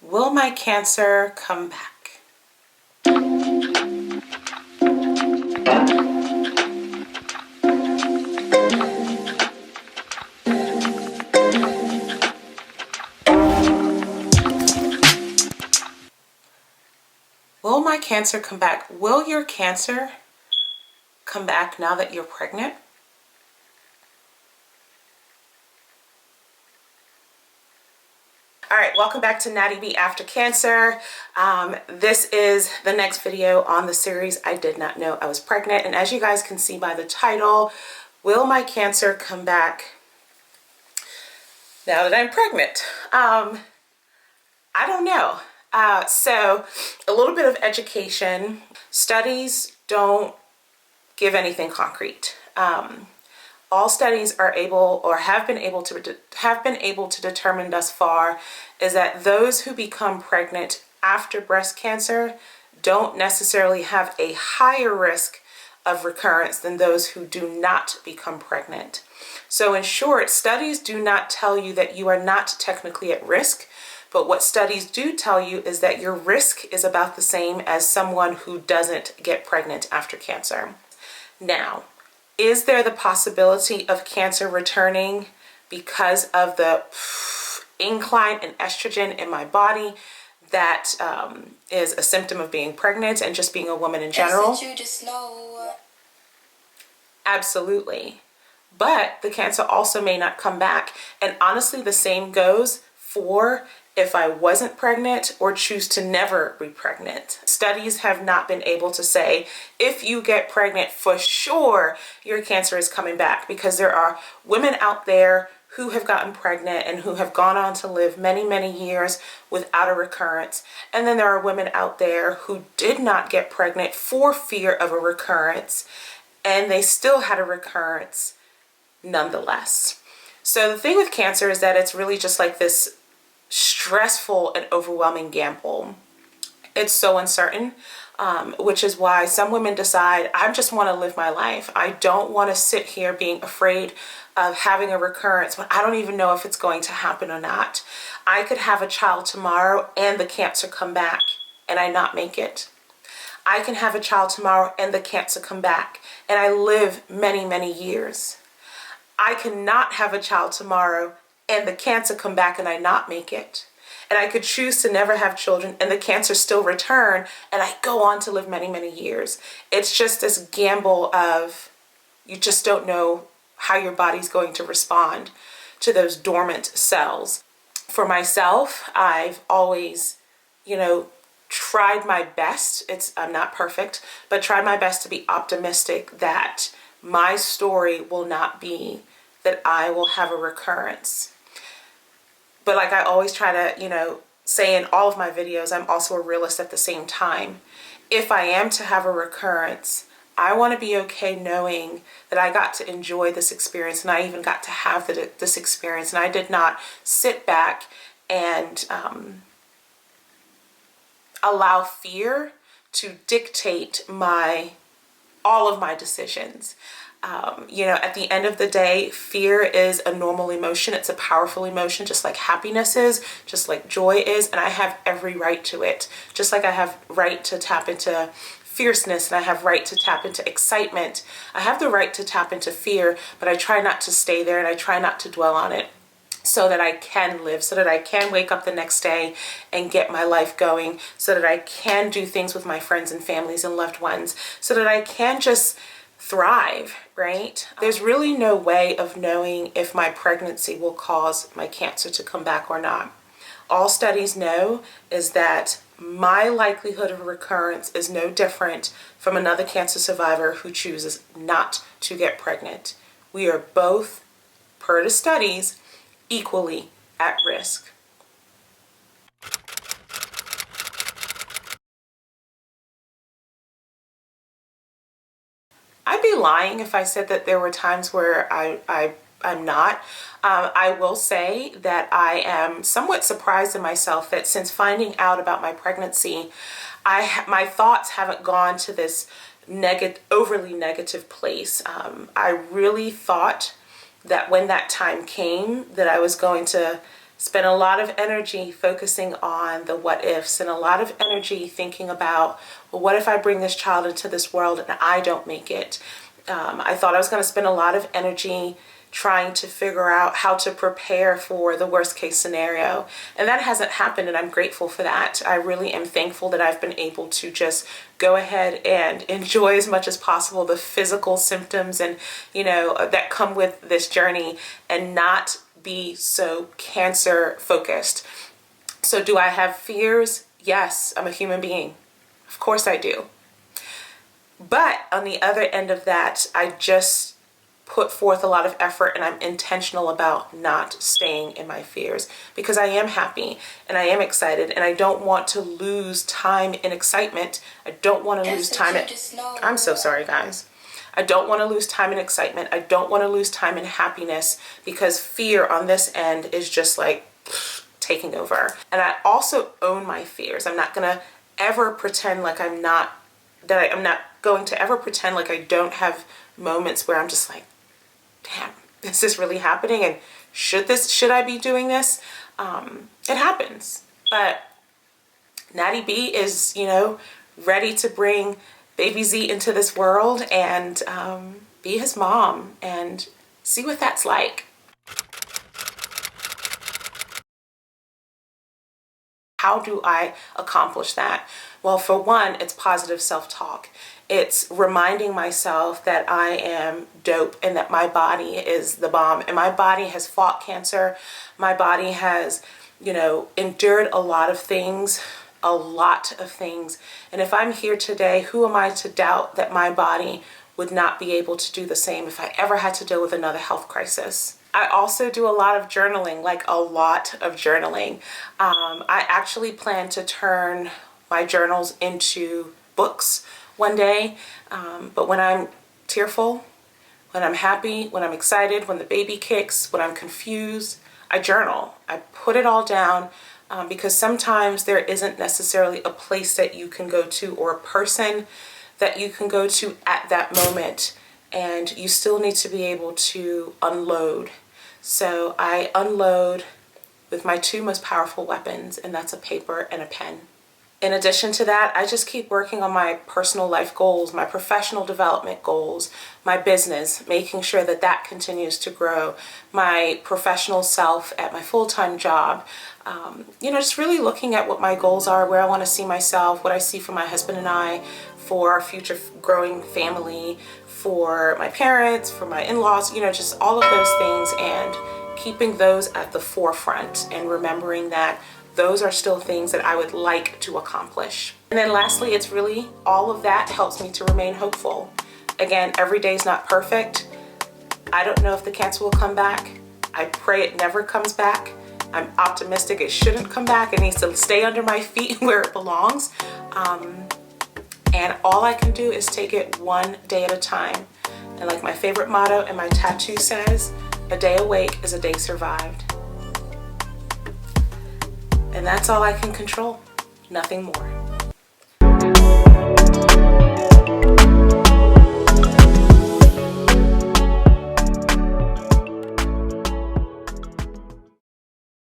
Will my cancer come back? Will my cancer come back? Will your cancer come back now that you're pregnant? All right, welcome back to Natty B After Cancer. This is the next video on the series I Did Not Know I Was Pregnant. And as you guys can see by the title, will my cancer come back now that I'm pregnant? I don't know. So a little bit of education. Studies don't give anything concrete. All studies are able or have been able to determine thus far is that those who become pregnant after breast cancer don't necessarily have a higher risk of recurrence than those who do not become pregnant. So in short, studies do not tell you that you are not technically at risk, but what studies do tell you is that your risk is about the same as someone who doesn't get pregnant after cancer. Now, is there the possibility of cancer returning because of the incline in estrogen in my body that is a symptom of being pregnant and just being a woman in general? Absolutely. But the cancer also may not come back. And honestly, the same goes for if I wasn't pregnant or choose to never be pregnant. Studies have not been able to say if you get pregnant for sure your cancer is coming back, because there are women out there who have gotten pregnant and who have gone on to live many, many years without a recurrence. And then there are women out there who did not get pregnant for fear of a recurrence and they still had a recurrence nonetheless. So the thing with cancer is that it's really just like this stressful and overwhelming gamble. It's so uncertain, which is why some women decide, I just want to live my life. I don't want to sit here being afraid of having a recurrence when I don't even know if it's going to happen or not. I could have a child tomorrow and the cancer come back and I not make it. I can have a child tomorrow and the cancer come back and I live many, many years. I cannot have a child tomorrow and the cancer come back and I not make it. And I could choose to never have children and the cancer still return and I go on to live many, many years. It's just this gamble of you just don't know how your body's going to respond to those dormant cells. For myself, I've always, tried my best. I'm not perfect, but tried my best to be optimistic that my story will not be that I will have a recurrence. But like I always try to, say in all of my videos, I'm also a realist at the same time. If I am to have a recurrence, I want to be okay knowing that I got to enjoy this experience and I even got to have this experience. And I did not sit back and allow fear to dictate all of my decisions. At the end of the day, fear is a normal emotion. It's a powerful emotion, just like happiness is, just like joy is, and I have every right to it. Just like I have right to tap into fierceness and I have right to tap into excitement. I have the right to tap into fear, but I try not to stay there and I try not to dwell on it so that I can live, so that I can wake up the next day and get my life going, so that I can do things with my friends and families and loved ones, so that I can just thrive, right? There's really no way of knowing if my pregnancy will cause my cancer to come back or not. All studies know is that my likelihood of recurrence is no different from another cancer survivor who chooses not to get pregnant. We are both, per the studies, equally at risk. I'd be lying if I said that there were times where I'm not. I will say that I am somewhat surprised in myself that since finding out about my pregnancy, my thoughts haven't gone to this overly negative place. I really thought that when that time came that I was going to spent a lot of energy focusing on the what ifs and a lot of energy thinking about, well, what if I bring this child into this world and I don't make it? I thought I was going to spend a lot of energy trying to figure out how to prepare for the worst case scenario. And that hasn't happened, and I'm grateful for that. I really am thankful that I've been able to just go ahead and enjoy as much as possible the physical symptoms and, you know, that come with this journey and not be so cancer focused. So do I have fears? Yes, I'm a human being. Of course I do. But on the other end of that, I just put forth a lot of effort and I'm intentional about not staying in my fears because I am happy and I am excited and I don't want to lose time in excitement. I don't want to lose time I'm so sorry, guys. I don't want to lose time in excitement. I don't want to lose time in happiness because fear on this end is just like taking over. And I also own my fears. I'm not going to ever pretend like I'm not going to ever pretend like I don't have moments where I'm just like, damn, is this really happening? And should I be doing this? It happens. But Natty B is, you know, ready to bring baby Z into this world and be his mom and see what that's like. How do I accomplish that? Well, for one, it's positive self-talk. It's reminding myself that I am dope and that my body is the bomb. And my body has fought cancer. My body has, you know, endured a lot of things. And if I'm here today, who am I to doubt that my body would not be able to do the same if I ever had to deal with another health crisis? I also do a lot of journaling, like a lot of journaling. I actually plan to turn my journals into books one day. But when I'm tearful, when I'm happy, when I'm excited, when the baby kicks, when I'm confused, I journal. I put it all down because sometimes there isn't necessarily a place that you can go to or a person that you can go to at that moment. And you still need to be able to unload. So I unload with my two most powerful weapons, and that's a paper and a pen. In addition to that, I just keep working on my personal life goals, my professional development goals, my business, making sure that that continues to grow, my professional self at my full-time job. You know, just really looking at what my goals are, where I want to see myself, what I see for my husband and I, for our future growing family, for my parents, for my in-laws, you know, just all of those things, and keeping those at the forefront and remembering that those are still things that I would like to accomplish. And then lastly, it's really all of that helps me to remain hopeful. Again, every day is not perfect. I don't know if the cancer will come back. I pray it never comes back. I'm optimistic it shouldn't come back. It needs to stay under my feet where it belongs. And all I can do is take it one day at a time. And like my favorite motto and my tattoo says, a day awake is a day survived. And that's all I can control, nothing more.